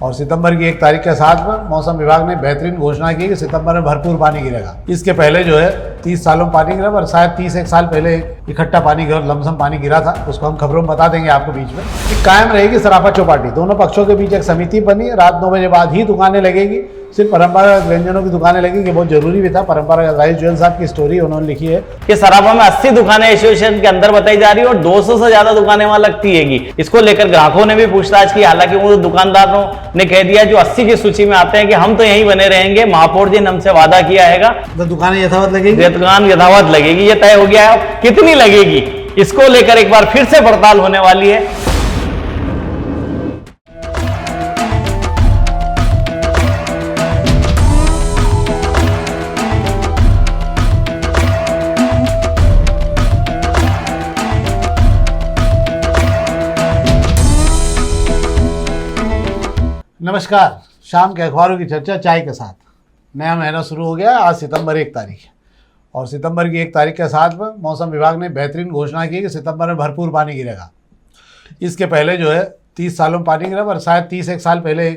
और सितंबर की 1 तारीख के साथ में मौसम विभाग ने बेहतरीन घोषणा की कि सितंबर में भरपूर पानी गिरेगा। इसके पहले जो है 30 सालों में पानी गिरा, और शायद 31 साल पहले इकट्ठा पानी गिरा, लमसम पानी गिरा था, उसको हम खबरों में बता देंगे आपको बीच में। कायम रहेगी सराफा चौपाटी, दोनों पक्षों के बीच एक समिति बनी, रात 9 बजे बाद ही दुकानें लगेगी, सिर्फ परंपरागत व्यंजनों की दुकानें लगेगी, बहुत जरूरी भी था। परंपरागत राजेश जुएल साहब की स्टोरी उन्होंने लिखी है कि सराफा में 80 दुकानें एसोसिएशन के अंदर बताई जा रही है और 200 से ज्यादा दुकानें वहां लगती हैगी। इसको लेकर ग्राहकों ने भी पूछताछ की, हालांकि वो दुकानदारों ने कह दिया जो 80 की सूची में आते हैं कि हम तो यहीं बने रहेंगे। महापौर जी ने हमसे वादा किया है तो दुकानें यथावत लगेगी, दुकान यथावत लगेगी, ये तय हो गया है। कितनी लगेगी इसको लेकर एक बार फिर से पड़ताल होने वाली है। नमस्कार, शाम के अखबारों की चर्चा चाय के साथ। नया महीना शुरू हो गया, आज सितंबर 1 तारीख है, और सितंबर की 1 तारीख के साथ में मौसम विभाग ने बेहतरीन घोषणा की कि सितंबर में भरपूर पानी गिरेगा। इसके पहले जो है 30 सालों में पानी गिरा, और शायद 31 साल पहले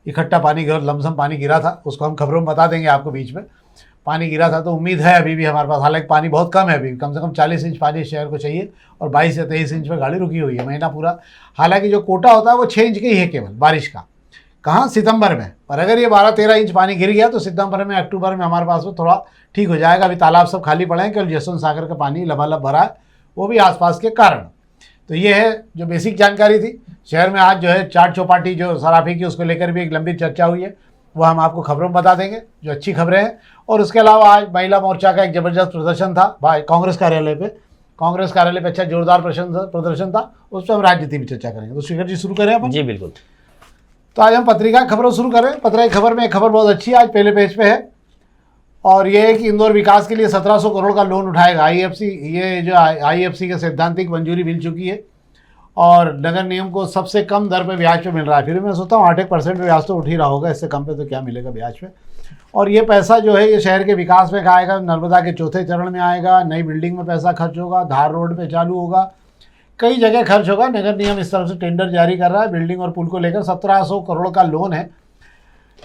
इकट्ठा पानी गिरा, लमसम पानी गिरा था, उसको हम खबरों में बता देंगे आपको बीच में। पानी गिरा था, तो उम्मीद है अभी भी हमारे पास, हालांकि पानी बहुत कम है, अभी कम से कम 40 इंच पानी शहर को चाहिए, और 22 या 23 इंच में गाड़ी रुकी हुई है महीना पूरा। हालांकि जो कोटा होता है वो 6 इंच का ही है केवल बारिश का, कहाँ सितंबर में। पर अगर ये 12-13 इंच पानी गिर गया तो सितंबर में, अक्टूबर में हमारे पास में थोड़ा ठीक हो जाएगा। अभी तालाब सब खाली पड़े हैं, केवल जसवंत सागर का पानी लबालब भरा है, वो भी आसपास के कारण। तो ये है जो बेसिक जानकारी थी। शहर में आज जो है चाट चौपाटी जो सराफी की, उसको लेकर भी एक लंबी चर्चा हुई है, वो हम आपको खबरों में बता देंगे, जो अच्छी खबरें हैं। और उसके अलावा आज महिला मोर्चा का एक ज़बरदस्त प्रदर्शन था भाई कांग्रेस कार्यालय पे अच्छा जोरदार प्रदर्शन था, उस पर हम राजनीति में चर्चा करेंगे। तो शेखर जी शुरू करें अपन? जी बिल्कुल। तो आज हम पत्रिका खबरों शुरू करें। पत्रिका खबर में एक खबर बहुत अच्छी है, आज पहले पेज पे है, और ये है कि इंदौर विकास के लिए 1700 करोड़ का लोन उठाएगा आईएफसी। ये जो आईएफसी के सैद्धांतिक मंजूरी मिल चुकी है, और नगर निगम को सबसे कम दर पे ब्याज पे मिल रहा है। फिर मैं सोचता हूँ 8% पे ब्याज तो उठ ही रहा होगा, इससे कम पे तो क्या मिलेगा ब्याज पे। और ये पैसा जो है ये शहर के विकास में आएगा, नर्मदा के चौथे चरण में आएगा, नई बिल्डिंग में पैसा खर्च होगा, धार रोड पे चालू होगा, कई जगह खर्च होगा। नगर निगम इस तरफ से टेंडर जारी कर रहा है बिल्डिंग और पुल को लेकर। 1700 करोड़ का लोन है।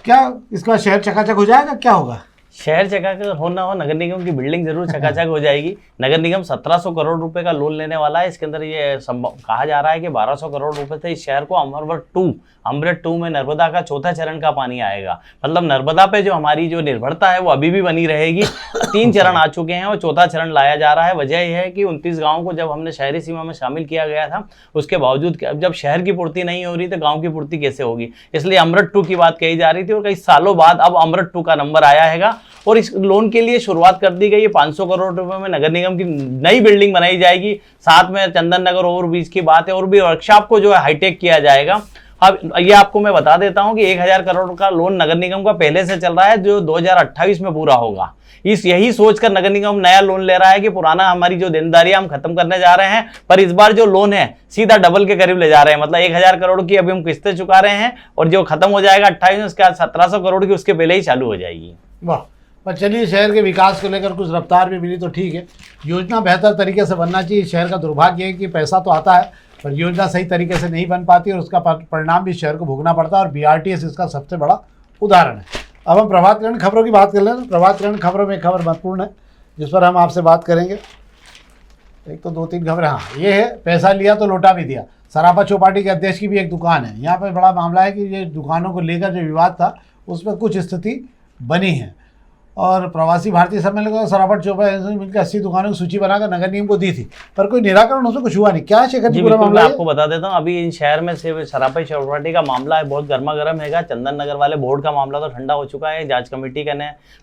क्या इसका शहर चकाचक हो जाएगा, क्या होगा? शहर चकाचक होना हो, नगर निगम की बिल्डिंग जरूर चकाचक हो जाएगी। नगर निगम 1700 करोड़ रुपए का लोन लेने वाला है। इसके अंदर ये कहा जा रहा है कि 1200 करोड़ रुपए से इस शहर को अमृत 2 में नर्मदा का चौथा चरण का पानी आएगा। मतलब नर्मदा पे जो हमारी जो निर्भरता है वो अभी भी बनी रहेगी। 3 चरण आ चुके हैं और चौथा चरण लाया जा रहा है। वजह यह है कि 29 गाँव को जब हमने शहरी सीमा में शामिल किया गया था, उसके बावजूद जब शहर की पूर्ति नहीं हो रही तो गाँव की पूर्ति कैसे होगी, इसलिए अमृत 2 की बात कही जा रही थी। और कई सालों बाद अब अमृत 2 का नंबर आया है, और इस लोन के लिए शुरुआत कर दी गई है। 500 करोड़ रुपए में नगर निगम की नई बिल्डिंग बनाई जाएगी। साथ में चंदन नगर ओवरब्रिज की बात है, और भी वर्कशॉप को जो है हाईटेक किया जाएगा। अब ये आपको मैं बता देता हूं कि 1000 करोड़ का लोन नगर निगम का पहले से चल रहा है, जो 2028 में पूरा होगा। यही सोचकर नगर निगम नया लोन ले रहा है कि पुराना हमारी जो देनदारी हम खत्म करने जा रहे हैं, पर इस बार जो लोन है सीधा डबल के करीब ले जा रहे हैं। मतलब 1000 करोड़ की अभी हम किस्तें चुका रहे हैं, और जो खत्म हो जाएगा 28 में, उसके बाद 1700 करोड़ की उसके पहले ही चालू हो जाएगी। वाह, पर चलिए शहर के विकास को लेकर कुछ रफ्तार भी मिली तो ठीक है। योजना बेहतर तरीके से बनना चाहिए। शहर का दुर्भाग्य है कि पैसा तो आता है पर योजना सही तरीके से नहीं बन पाती, और उसका परिणाम भी शहर को भोगना पड़ता है, और बीआरटीएस इसका सबसे बड़ा उदाहरण है। अब हम प्रभात किरण खबरों की बात कर लें। प्रभात किरण खबरों में एक खबर महत्वपूर्ण है जिस पर हम आपसे बात करेंगे। एक तो 2-3 खबरें, हाँ ये है, पैसा लिया तो लौटा भी दिया। सराफा चौपाटी के अध्यक्ष की भी एक दुकान है। यहाँ पर बड़ा मामला है कि ये दुकानों को लेकर जो विवाद था उसमें कुछ स्थिति बनी है, और प्रवासी भारतीय सम्मेलन को सराफा चौपाटी मिलकर 80 दुकानों की सूची बनाकर नगर निगम को दी थी, पर कोई निराकरण उसमें कुछ हुआ नहीं। क्या शेखर जी पूरा मामला? मैं आपको बता देता हूँ। अभी इन शहर में से सराफा चौपाटी का मामला है, बहुत गर्मा गर्म है। चंदन नगर वाले बोर्ड का मामला तो ठंडा हो चुका है। जांच कमेटी का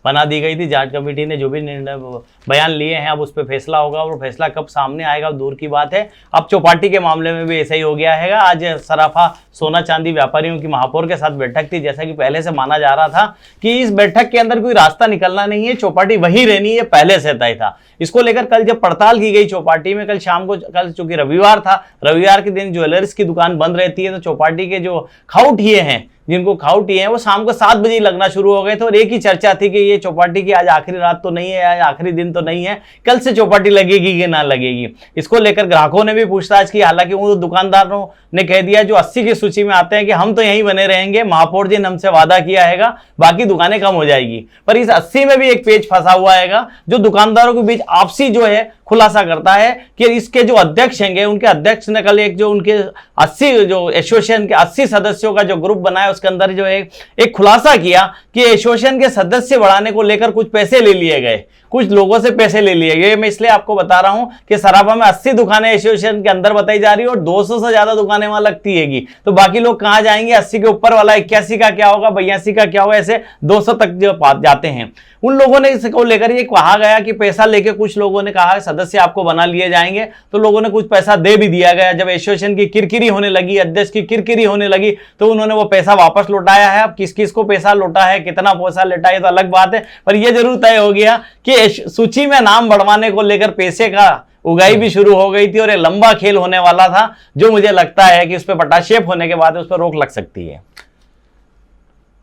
बना दी गई थी। जांच कमेटी ने जो भी बयान लिए हैं, अब उस पर फैसला होगा, और फैसला कब सामने आएगा दूर की बात है। अब चौपाटी के मामले में भी ऐसा ही हो गया है। आज सराफा सोना चांदी व्यापारियों की महापौर के साथ बैठक थी। जैसा कि पहले से माना जा रहा था कि इस बैठक के अंदर कोई रास्ता निकलना नहीं है, चौपाटी वहीं रहनी है, पहले से तय था। इसको लेकर कल जब पड़ताल की गई चौपाटी में, कल शाम को, कल चूंकि रविवार था, रविवार के दिन ज्वेलर्स की दुकान बंद रहती है, तो चौपाटी के जो खाउटिए हैं जिनको खाउटी हैं वो शाम को 7 बजे ही लगना शुरू हो गए थे और एक ही चर्चा थी कि ये चौपाटी की आज आखिरी रात तो नहीं है, आज आखिरी दिन तो नहीं है, कल से चौपाटी लगेगी कि ना लगेगी। इसको लेकर ग्राहकों ने भी पूछताछ की। हालांकि वो दुकानदारों ने कह दिया जो 80 की सूची में आते हैं कि हम तो यहीं बने रहेंगे, महापौर जी ने हमसे वादा किया हैगा, बाकी दुकानें कम हो जाएगी। पर इस 80 में भी एक पेच फंसा हुआ हैगा जो दुकानदारों के बीच आपसी जो है खुलासा करता है कि इसके जो अध्यक्ष हैं, उनके अध्यक्ष ने कल एक जो उनके 80 जो एसोसिएशन के 80 सदस्यों का जो ग्रुप बनाया उसके अंदर जो एक खुलासा किया कि एसोसिएशन के सदस्य बढ़ाने को लेकर कुछ पैसे ले लिए गए, कुछ लोगों से पैसे ले लिए गए। मैं इसलिए आपको बता रहा हूं कि सराफा में 80 दुकानें एसोसिएशन के अंदर बताई जा रही है और 200 से ज्यादा दुकानें वहां लगती हैगी, तो बाकी लोग कहां जाएंगे? 80 के ऊपर वाला 81 का क्या होगा, 82 का क्या होगा, ऐसे 200 तक जो जाते हैं। उन लोगों ने इसको लेकर ये कहा गया कि पैसा लेके कुछ लोगों ने कहा सदस्य आपको बना लिए जाएंगे, तो लोगों ने कुछ पैसा दे भी दिया गया। जब एसोसिएशन की किरकिरी होने लगी, अध्यक्ष की किरकिरी होने लगी, तो उन्होंने वो पैसा वापस लौटाया है। अब किस किस को पैसा लौटा है, कितना पैसा लौटा है तो अलग बात है, पर यह जरूर तय हो गया कि सूची में नाम बढ़वाने को लेकर पैसे का उगाई भी शुरू हो गई थी और एक लंबा खेल होने वाला था, जो मुझे लगता है कि उस पर पटाक्षेप होने के बाद उस पर रोक लग सकती है।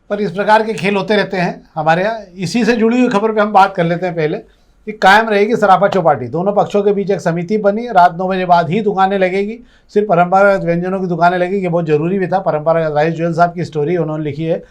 पर इस प्रकार के खेल होते रहते हैं हमारे यहाँ। इसी से जुड़ी हुई खबर पे हम बात कर लेते हैं पहले कि कायम रहेगी सराफा चौपाटी। दोनों पक्षों के बीच एक समिति बनी, रात 9 बजे बाद ही दुकानें लगेगी, सिर्फ परंपरागत व्यंजनों की दुकानें लगेगी। बहुत जरूरी भी था। परंपरागत राइस ज्वेल साहब की स्टोरी उन्होंने लिखी है।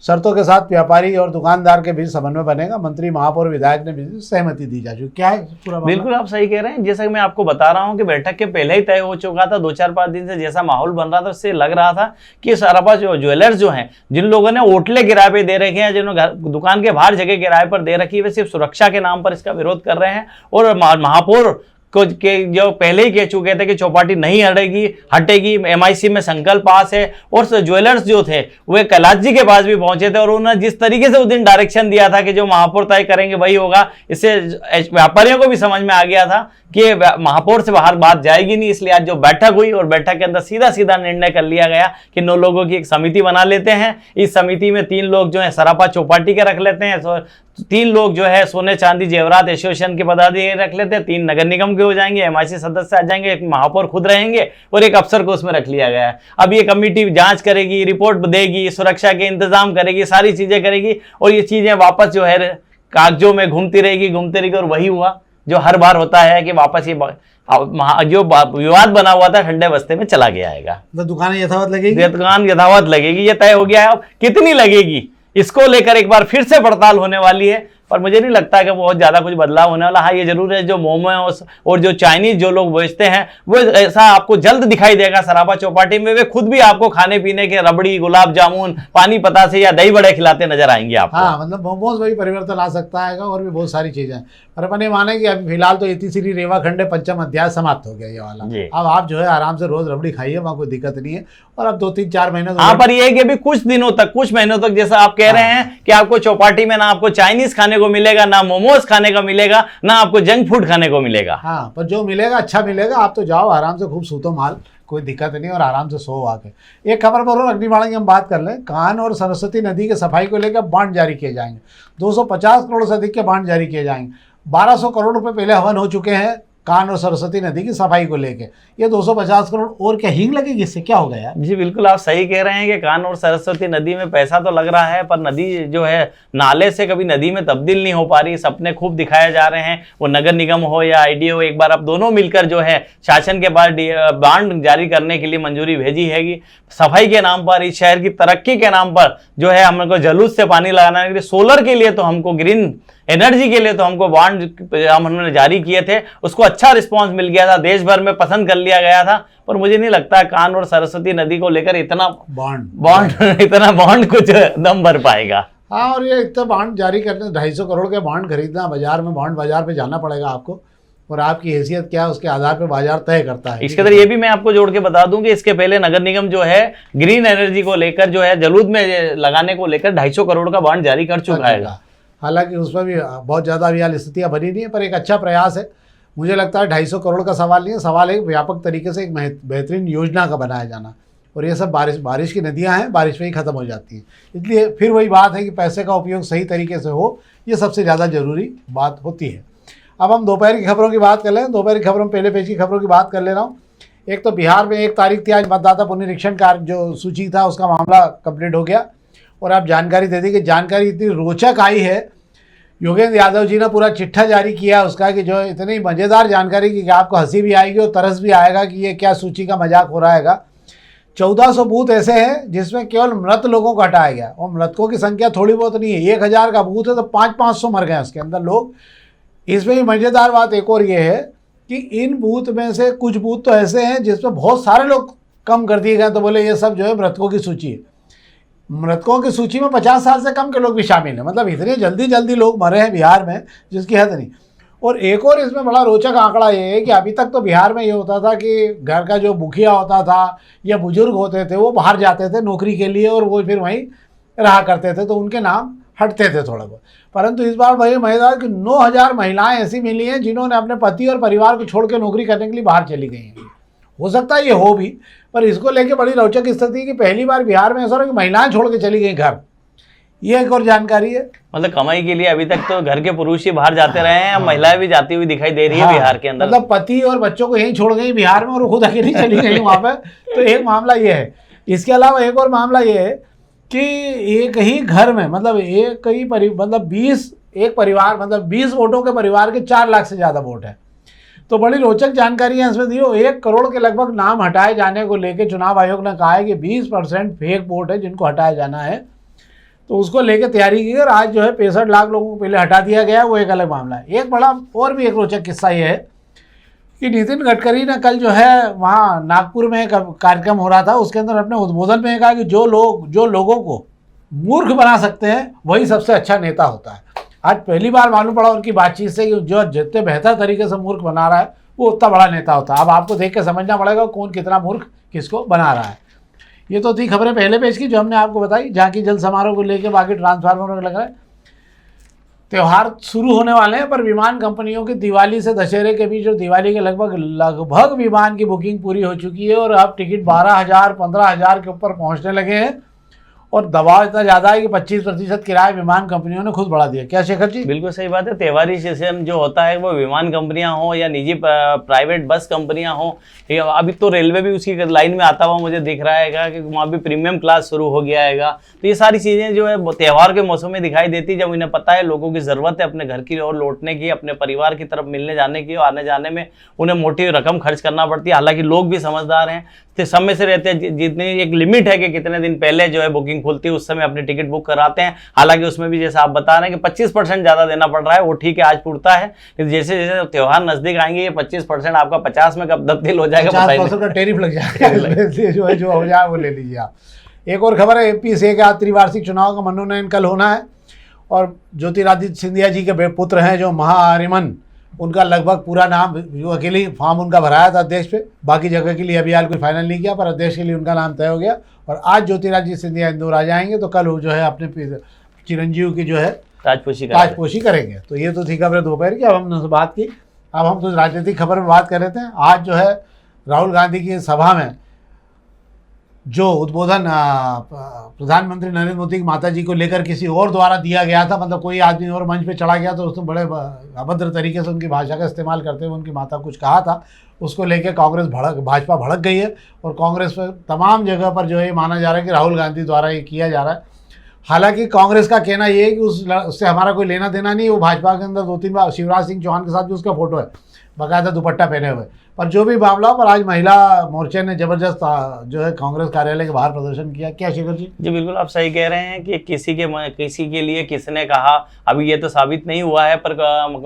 शर्तों के साथ व्यापारी और दुकानदार के बीच समन्वय बनेगा। मंत्री, महापौर, विधायक ने भी सहमति दी जा चुकी। क्या है पूरा? बिल्कुल आप सही कह रहे हैं। जैसा कि मैं आपको बता रहा हूं कि बैठक के पहले ही तय हो चुका था। 2-4-5 दिन से जैसा माहौल बन रहा था उससे लग रहा था कि सराफा जो ज्वेलर्स जो हैं, जिन लोगों ने ओटले किराए पे दे रखे हैं, जिन्होंने दुकान के बाहर जगह किराए पर दे रखी है, वे सिर्फ सुरक्षा के नाम पर इसका विरोध कर रहे हैं। और महापौर को के जो पहले ही कह चुके थे कि चौपाटी नहीं हटेगी, MIC में संकल्प पास है। और ज्वेलर्स जो थे वे कैलाश जी के पास भी पहुंचे थे और उन्होंने जिस तरीके से उस दिन डायरेक्शन दिया था कि जो महापौर तय करेंगे वही होगा, इससे व्यापारियों को भी समझ में आ गया था कि महापौर से बाहर बात जाएगी नहीं। इसलिए आज जो बैठक हुई और बैठक के अंदर सीधा सीधा निर्णय कर लिया गया कि 9 लोगों की एक समिति बना लेते हैं। इस समिति में 3 लोग जो है सराफा चौपाटी के रख लेते हैं, 3 लोग जो है सोने चांदी जेवरात एसोसिएशन के पदाधिकारी रख लेते हैं, 3 नगर निगम के हो जाएंगे, MIC सदस्य आ जाएंगे, एक महापौर खुद रहेंगे और एक अफसर को उसमें रख लिया गया है। अब ये कमेटी जांच करेगी, रिपोर्ट देगी, सुरक्षा के इंतजाम करेगी, सारी चीजें करेगी और ये चीजें वापस जो है कागजों में घूमती रहेगी और वही हुआ जो हर बार होता है कि वापस ये जो विवाद बना हुआ था ठंडे बस्ते में चला गया है। तो दुकानें यथावत लगेगी, दुकान यथावत लगेगी, ये तय हो गया है। अब कितनी लगेगी इसको लेकर एक बार फिर से पड़ताल होने वाली है, पर मुझे नहीं लगता कि बहुत ज्यादा कुछ बदलाव होने वाला। हाँ, ये जरूर है जो मोमोस और जो चाइनीज जो लोग बेचते हैं वो ऐसा आपको जल्द दिखाई देगा सराफा चौपाटी में। वे खुद भी आपको खाने पीने के रबड़ी, गुलाब जामुन, पानी पता से या दही बड़े खिलाते नजर आएंगे आपको। हाँ, मतलब मोमोज वही परिवर्तन ला सकता है और भी बहुत सारी चीजें। पर अपन ये माने कि अभी फिलहाल तो इतिश्री रेवा खंडे पंचम अध्याय समाप्त हो गया ये वाला। अब आप जो है आराम से रोज रबड़ी खाइए, वहाँ कोई दिक्कत नहीं है। और अब 2-3-4 महीने हाँ, पर ये है कि अभी कुछ दिनों तक, कुछ महीनों तक जैसा आप कह रहे हैं कि आपको चौपाटी में ना आपको चाइनीज खाने को मिलेगा, ना मोमोज खाने का मिलेगा, ना आपको जंक फूड खाने को मिलेगा। हाँ, पर जो मिलेगा अच्छा मिलेगा। आप तो जाओ आराम से, खूब सूतो माल, कोई दिक्कत नहीं, और आराम से सो आके। एक खबर पर और अग्निबाण की हम बात कर लें। कान और सरस्वती नदी के सफाई को लेकर बांड जारी किए जाएंगे। 250 करोड़ से अधिक के बांड जारी किए जाएंगे। 1200 करोड़ रुपए पहले हवन हो चुके हैं कान और सरस्वती नदी की सफाई को लेके। ये 250 करोड़ और क्या हींग लगेगी इससे? क्या हो गया यार? जी बिल्कुल आप सही कह रहे हैं कि कान और सरस्वती नदी में पैसा तो लग रहा है, पर नदी जो है नाले से कभी नदी में तब्दील नहीं हो पा रही। सपने खूब दिखाए जा रहे हैं, वो नगर निगम हो या IDA हो। एक बार अब दोनों मिलकर जो है शासन के बाद बांड जारी करने के लिए मंजूरी भेजी हैगी। सफाई के नाम पर, इस शहर की तरक्की के नाम पर जो है हमको जलूस से पानी लगाना के लिए, सोलर के लिए तो हमको, ग्रीन एनर्जी के लिए तो हमको बॉन्ड हमने जारी किए थे, उसको अच्छा रिस्पांस मिल गया था, देश भर में पसंद कर लिया गया था। पर मुझे नहीं लगता कान और सरस्वती नदी को लेकर इतना बॉन्ड कुछ दम भर पाएगा। हाँ, और ये इतना बॉन्ड जारी करने 250 करोड़ के बॉन्ड खरीदना, बाजार में बॉन्ड बाजार पे जाना पड़ेगा आपको, और आपकी हैसियत क्या है उसके आधार पर बाजार तय करता है। इसके अंदर ये भी मैं आपको जोड़ के बता दूं कि इसके पहले नगर निगम जो है ग्रीन एनर्जी को लेकर जो है जलूद में लगाने को लेकर 250 करोड़ का बॉन्ड जारी कर चुका है। हालांकि उसमें भी बहुत ज़्यादा अभी स्थितियाँ बनी नहीं है, पर एक अच्छा प्रयास है। मुझे लगता है 250 करोड़ का सवाल नहीं है, सवाल एक व्यापक तरीके से एक बेहतरीन योजना का बनाया जाना। और ये सब बारिश की नदियाँ हैं, बारिश में ही ख़त्म हो जाती हैं। इसलिए फिर वही बात है कि पैसे का उपयोग सही तरीके से हो, ये सबसे ज़्यादा ज़रूरी बात होती है। अब हम दोपहर की खबरों की बात कर लें। दोपहर की खबरों में पहले पेज की खबरों की बात कर ले रहा हूँ। एक तो बिहार में 1 तारीख थी, आज मतदाता पुनरीक्षण कार्य जो सूची था उसका मामला कंप्लीट हो गया। और आप जानकारी दे दी कि जानकारी इतनी रोचक आई है, योगेंद्र यादव जी ने पूरा चिट्ठा जारी किया उसका कि जो इतनी मज़ेदार जानकारी कि आपको हंसी भी आएगी और तरस भी आएगा कि ये क्या सूची का मजाक हो रहा हैगा। 1400 बूथ ऐसे हैं जिसमें केवल मृत लोगों को हटाया गया, और मृतकों की संख्या थोड़ी बहुत नहीं है। 1000 का बूथ है तो 500-500 मर गए उसके अंदर लोग। इसमें भी मज़ेदार बात एक और ये है कि इन बूथ में से कुछ बूथ तो ऐसे हैं जिसमें बहुत सारे लोग कम कर दिए गए, तो बोले ये सब जो है मृतकों की सूची है। मृतकों की सूची में 50 साल से कम के लोग भी शामिल हैं। मतलब इतने जल्दी लोग मरे हैं बिहार में जिसकी हद नहीं। और एक और इसमें बड़ा रोचक आंकड़ा ये है कि अभी तक तो बिहार में ये होता था कि घर का जो मुखिया होता था या बुजुर्ग होते थे वो बाहर जाते थे नौकरी के लिए और वो फिर वहीं रहा करते थे, तो उनके नाम हटते थे थोड़ा बहुत। परंतु इस बार वही मजेदार कि 9000 महिलाएं ऐसी मिली हैं जिन्होंने अपने पति और परिवार को छोड़ के नौकरी करने के लिए बाहर चली गई हैं। हो सकता है ये हो भी, पर इसको लेके बड़ी रोचक स्थिति है कि पहली बार बिहार में ऐसा रहा कि महिलाएं छोड़ के चली गई घर। ये एक और जानकारी है। मतलब कमाई के लिए अभी तक तो घर के पुरुष ही बाहर जाते रहे हैं, अब महिलाएं भी जाती हुई दिखाई दे रही है बिहार के अंदर। मतलब पति और बच्चों को यहीं छोड़ गई बिहार में और खुद अकेली चली गई वहाँ पे। तो एक मामला ये है। इसके अलावा एक और मामला ये है कि एक ही घर में मतलब एक ही मतलब 20 वोटों के परिवार के 4 लाख से ज़्यादा वोट है। तो बड़ी रोचक जानकारियां इसमें दी। 1 करोड़ के लगभग नाम हटाए जाने को लेकर चुनाव आयोग ने कहा है कि 20% फेक वोट है जिनको हटाया जाना है, तो उसको लेकर तैयारी की। और आज जो है 65 लाख लोगों को पहले हटा दिया गया, वो एक अलग मामला है। एक बड़ा और भी एक रोचक किस्सा ये है कि नितिन गडकरी ने कल जो है वहाँ नागपुर में एक कार्यक्रम हो रहा था, उसके अंदर अपने उद्बोधन में कहा कि जो लोगों को मूर्ख बना सकते हैं वही सबसे अच्छा नेता होता है। आज पहली बार मालूम पड़ा उनकी बातचीत से कि जो जितने बेहतर तरीके से मूर्ख बना रहा है वो उतना बड़ा नेता होता है। अब आपको देख के समझना पड़ेगा कौन कितना मूर्ख किसको बना रहा है। ये तो थी खबरें पहले पेज की जो हमने आपको बताई। झांकी जल समारोह को लेकर बाकी ट्रांसफार्मर लग रहा है। त्यौहार शुरू होने वाले हैं, पर विमान कंपनियों की दिवाली से दशहरे के बीच और दिवाली के लगभग विमान की बुकिंग पूरी हो चुकी है और अब टिकट 12,000-15,000 के ऊपर पहुँचने लगे हैं। और दबाव इतना ज़्यादा है कि 25% किराया विमान कंपनियों ने खुद बढ़ा दिया। क्या शेखर जी? बिल्कुल सही बात है। त्योहारी सीजन जो होता है वो विमान कंपनियां हो या निजी प्राइवेट बस कंपनियां हो, अभी तो रेलवे भी उसकी लाइन में आता हुआ मुझे दिख रहा है कि वहाँ भी प्रीमियम क्लास शुरू हो गया है। तो ये सारी चीज़ें जो है त्यौहार के मौसम में दिखाई देती, जब इन्हें पता है लोगों की ज़रूरत है अपने घर की ओर लौटने की, अपने परिवार की तरफ मिलने जाने की, आने जाने में उन्हें मोटी रकम खर्च करना पड़ती है। हालांकि लोग भी समझदार हैं, तो समय से रहते हैं, जितनी एक लिमिट है कि कितने दिन पहले जो है बुकिंग खुलती है उस समय अपनी टिकट बुक कराते हैं। हालांकि उसमें भी जैसे आप बता रहे हैं कि 25% ज़्यादा देना पड़ रहा है, वो ठीक है आज पूर्ता है, लेकिन जैसे जैसे त्यौहार नजदीक आएंगे ये 25% आपका 50 में कब तब्दील हो जाएगा, 50% का टैरिफ लग जाएगा। जो हो जाए वो ले लीजिए आप। एक और खबर है, एमपीसीए का त्रिवार्षिक चुनाव का मनोनयन कल होना है और ज्योतिरादित्य सिंधिया जी के पुत्र हैं जो महाआर्यमन, उनका लगभग पूरा नाम, जो अकेले फॉर्म उनका भराया था अध्यक्ष पे, बाकी जगह के लिए अभी हाल कोई फाइनल नहीं किया, पर अध्यक्ष के लिए उनका नाम तय हो गया। और आज ज्योतिरादित्य सिंधिया इंदौर आ जाएंगे, तो कल वो जो है अपने चिरंजीव की जो है ताजपोशी करेंगे। तो ये तो थी खबर दोपहर की। अब हमने बात की, अब हम तो राजनीतिक खबर में बात कर रहे थे। आज जो है राहुल गांधी की सभा में जो उद्बोधन प्रधानमंत्री नरेंद्र मोदी की माता जी को लेकर किसी और द्वारा दिया गया था, मतलब कोई आदमी और मंच पे चढ़ा गया तो उसने बड़े अभद्र तरीके से उनकी भाषा का इस्तेमाल करते हुए उनकी माता कुछ कहा था, उसको लेकर भाजपा भड़क गई है। और कांग्रेस पर तमाम जगह पर जो है माना जा रहा है कि राहुल गांधी द्वारा ये किया जा रहा है। हालांकि कांग्रेस का कहना ये है कि उससे हमारा कोई लेना देना नहीं। वो भाजपा के अंदर 2-3 बार शिवराज सिंह चौहान के साथ भी उसका फोटो है, बाकायदा दुपट्टा पहने हुए। पर जो भी मामला, पर आज महिला मोर्चे ने जबरदस्त जो है कांग्रेस कार्यालय के बाहर प्रदर्शन किया। क्या शेखर जी? जी बिल्कुल आप सही कह रहे हैं कि किसी के लिए किसने कहा, अभी ये तो साबित नहीं हुआ है, पर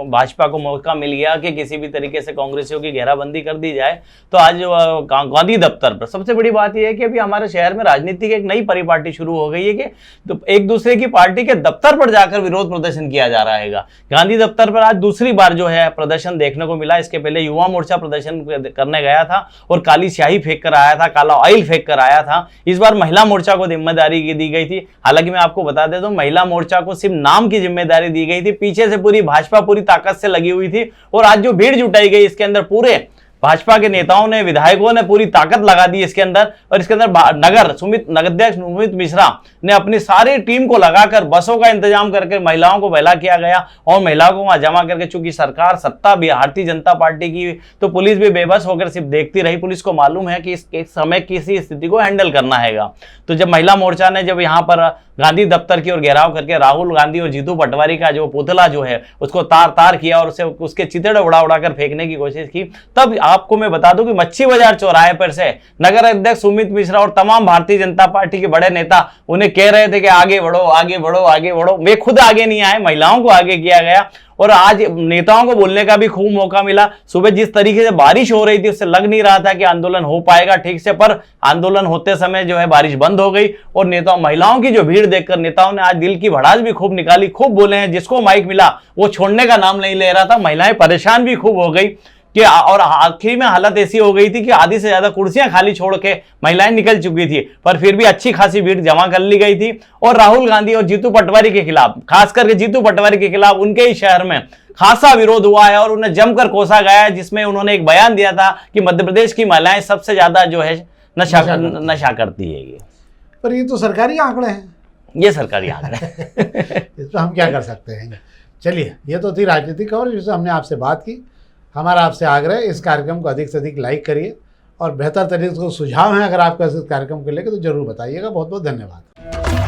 भाजपा को मौका मिल गया कि किसी भी तरीके से कांग्रेसियों की घेराबंदी कर दी जाए। तो आज गांधी दफ्तर पर सबसे बड़ी बात यह है कि अभी हमारे शहर में राजनीति की एक नई परिपाटी शुरू हो गई है कि तो एक दूसरे की पार्टी के दफ्तर पर जाकर विरोध प्रदर्शन किया जा रहा है। गांधी दफ्तर पर आज दूसरी बार जो है प्रदर्शन देखने को मिला। इसके पहले युवा मोर्चा प्रदर्शन करने गया था और काली स्याही फेंक कर आया था, काला ऑयल फेंक कर आया था। इस बार महिला मोर्चा को जिम्मेदारी दी गई थी। हालांकि मैं आपको बता देता हूं, महिला मोर्चा को सिर्फ नाम की जिम्मेदारी दी गई थी, पीछे से पूरी भाजपा पूरी ताकत से लगी हुई थी। और आज जो भीड़ जुटाई गई इसके अंदर पूरे भाजपा के नेताओं ने, विधायकों ने पूरी ताकत लगा दी इसके अंदर। और इसके अंदर नगराध्यक्ष सुमित मिश्रा ने अपनी सारी टीम को लगाकर बसों का इंतजाम करके महिलाओं को बहला किया गया और महिलाओं को वहां जमा करके, चूंकि सरकार सत्ता भी भारतीय जनता पार्टी की, तो पुलिस भी बेबस होकर सिर्फ देखती रही। पुलिस को मालूम है कि इस समय किसी स्थिति को हैंडल करना हैगा। तो जब महिला मोर्चा ने जब यहाँ पर गांधी दफ्तर की ओर घेराव करके राहुल गांधी और जीतू पटवारी का जो पुतला जो है उसको तार तार किया और उसके चिथड़े उड़ा उड़ाकर फेंकने की कोशिश की, तब आपको मैं बता दूं कि मच्छी बाजार चौराहे पर से नगर अध्यक्ष सुमित मिश्रा और तमाम भारतीय जनता पार्टी के बड़े नेता उन्हें कह रहे थे कि आगे बढ़ो, आगे बढ़ो, आगे बढ़ो। वे खुद आगे नहीं आए, महिलाओं को आगे किया गया। और आज नेताओं को बोलने का भी खूब मौका मिला। सुबह जिस तरीके से बारिश हो रही थी उससे लग नहीं रहा था कि आंदोलन हो पाएगा ठीक से, पर आंदोलन होते समय जो है बारिश बंद हो गई। और महिलाओं की जो भीड़ देखकर नेताओं ने आज दिल की भड़ास भी खूब निकाली, खूब बोले हैं। जिसको माइक मिला वो छोड़ने का नाम नहीं ले रहा था। महिलाएं परेशान भी खूब हो गई कि, और आखिर में हालत ऐसी हो गई थी कि आधी से ज्यादा कुर्सियां खाली छोड़ के महिलाएं निकल चुकी थी, पर फिर भी अच्छी खासी भीड़ जमा कर ली गई थी। और राहुल गांधी और जीतू पटवारी के खिलाफ, खास करके जीतू पटवारी के खिलाफ उनके ही शहर में खासा विरोध हुआ है और उन्हें जमकर कोसा गया है, जिसमें उन्होंने एक बयान दिया था कि मध्य प्रदेश की महिलाएं सबसे ज्यादा जो है नशा करती है। ये पर ये तो सरकारी आंकड़े हैं, ये सरकारी आंकड़े इस पर हम क्या कर सकते हैं। चलिए, ये तो थी राजनीतिक खबर जिससे हमने आपसे बात की। हमारा आपसे आग्रह है, इस कार्यक्रम को अधिक से अधिक लाइक करिए और बेहतर तरीके से सुझाव हैं अगर आपका इस कार्यक्रम को लेकर तो जरूर बताइएगा। बहुत बहुत धन्यवाद।